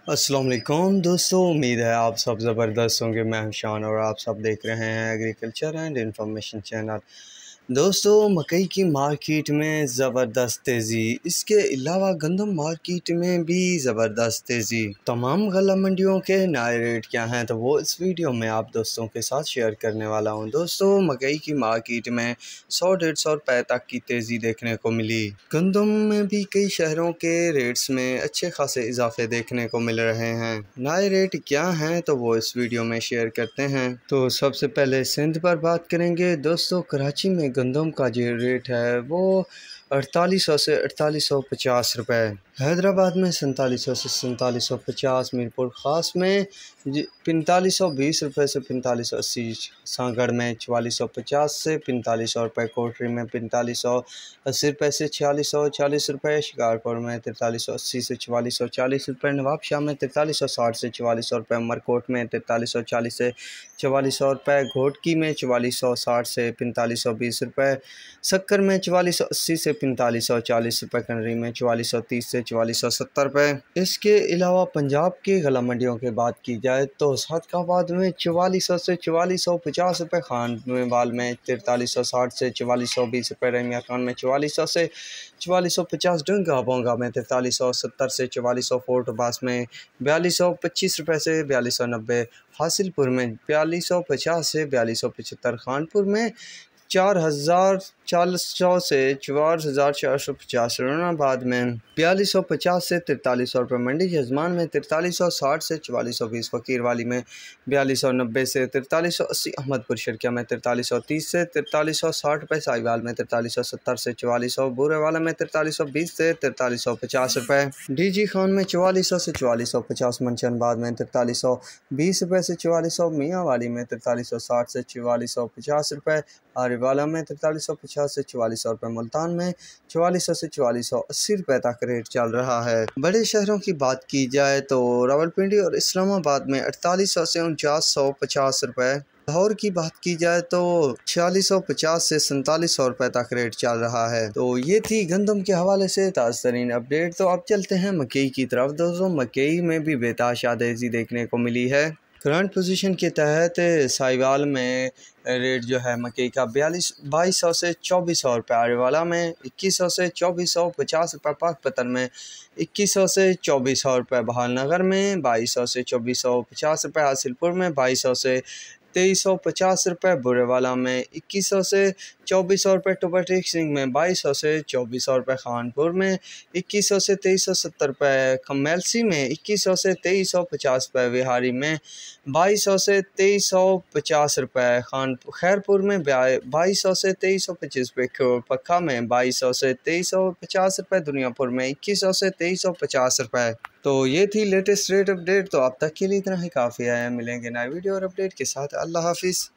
अस्सलाम वालेकुम दोस्तों, उम्मीद है आप सब ज़बरदस्त होंगे। मैं हूं शान और आप सब देख रहे हैं एग्रीकल्चर एंड इंफॉर्मेशन चैनल। दोस्तों, मकई की मार्केट में ज़बरदस्त तेज़ी, इसके अलावा गंदम मार्केट में भी ज़बरदस्त तेज़ी। तमाम गल्ला मंडियों के नए रेट क्या हैं तो वो इस वीडियो में आप दोस्तों के साथ शेयर करने वाला हूं। दोस्तों, मकई की मार्केट में 100-150 रुपये तक की तेज़ी देखने को मिली। गंदम में भी कई शहरों के रेट्स में अच्छे खासे इजाफे देखने को मिल रहे हैं। नए रेट क्या हैं तो वो इस वीडियो में शेयर करते हैं। तो सबसे पहले सिंध पर बात करेंगे। दोस्तों, कराची में गंदम का जो रेट है वो 4800 से 4850 रुपये, हैदराबाद में 4700 से 4750, मीरपुर ख़ास में 4520 रुपये से 4580, सांगड़ में 4450 से 4500 रुपये, कोटरी में 4580 रुपये से 4640 रुपये, शिकारपुर में 4380 से 4440 रुपये, नवाबशाह में 4360 से 4400 रुपये, उमरकोट में 4340 से 4400 रुपये, घोटकी में 4460 से 4520 रुपये, शक्कर में 4480 से 4540 रुपये, कनरी में 4430 से 4470 रुपये। इसके अलावा पंजाब के गला मंडियों की बात की जाए तो सदकाबाद में 4400 से 4450 रुपये, खानवाल में 4360 से 4420 रुपये, रमिया खान में 4400 से 4450, डंगा बोंगा में 4370 से 4400, फोर्ट बास में 4225 रुपये से 4290, हासिलपुर में 4250 से 4275, खानपुर में 4400 से 4450, रौनाबाद में 4250 से 4300 रुपये, मंडी जजमान में 4360 से 4420, फ़कीरवाली में 4290 से 4380, अहमदपुर शर्किया में 4330 से 4360 रुपये, साहिवाल में 4370 से 4400, बूरेवाला में 4320 से 4350 रुपये, डीजी खान में 4400 से 4450, मनशनबाद में 4320 रुपये से 4400, मियांवाली में 4360 से 4450 रुपये, आरीवाला में 4350 से 4400 रुपये, मुल्तान में 4400 से 4480 रुपये तक रेट चल रहा है। बड़े शहरों की बात की जाए तो रावलपिंडी और इस्लामाबाद में 4800 से 4950 रुपये, लाहौर की बात की जाए तो 4650 से 4700 रुपये तक रेट चल रहा है। तो ये थी गंदम के हवाले से ताज़ा तरीन अपडेट। तो अब चलते हैं मकई की तरफ। दोस्तों, मकई में भी बेताशा तेज़ी देखने को मिली है। करंट पोजीशन के तहत साहिवाल में रेट जो है मकई का 2200 से 2400 रुपये, आरीवाला में 2100 से 2450 रुपये, पाकपतन में 2100 से 2400 रुपये, बहालनगर में 2200 से 2450 रुपये, हासिलपुर में 2200 से 2350 रुपये, बुरेवाला में 2100 से 2400 रुपये, टोबा सिंह में 2200 से 2400 रुपये, खानपुर में 2100 से 2370 रुपये, कमेलसी में 2100 से 2350 रुपये, विहारी में 2200 से 2350 रुपये, खैरपुर में 2200 से 2325 रुपये, पक्का में 2200 से 2350 रुपये, दुनियापुर में 2100 से 2350 रुपये। तो ये थी लेटेस्ट रेट अपडेट। तो अब तक के लिए इतना ही काफ़ी है। मिलेंगे नए वीडियो और अपडेट के साथ। अल्लाह हाफिज़।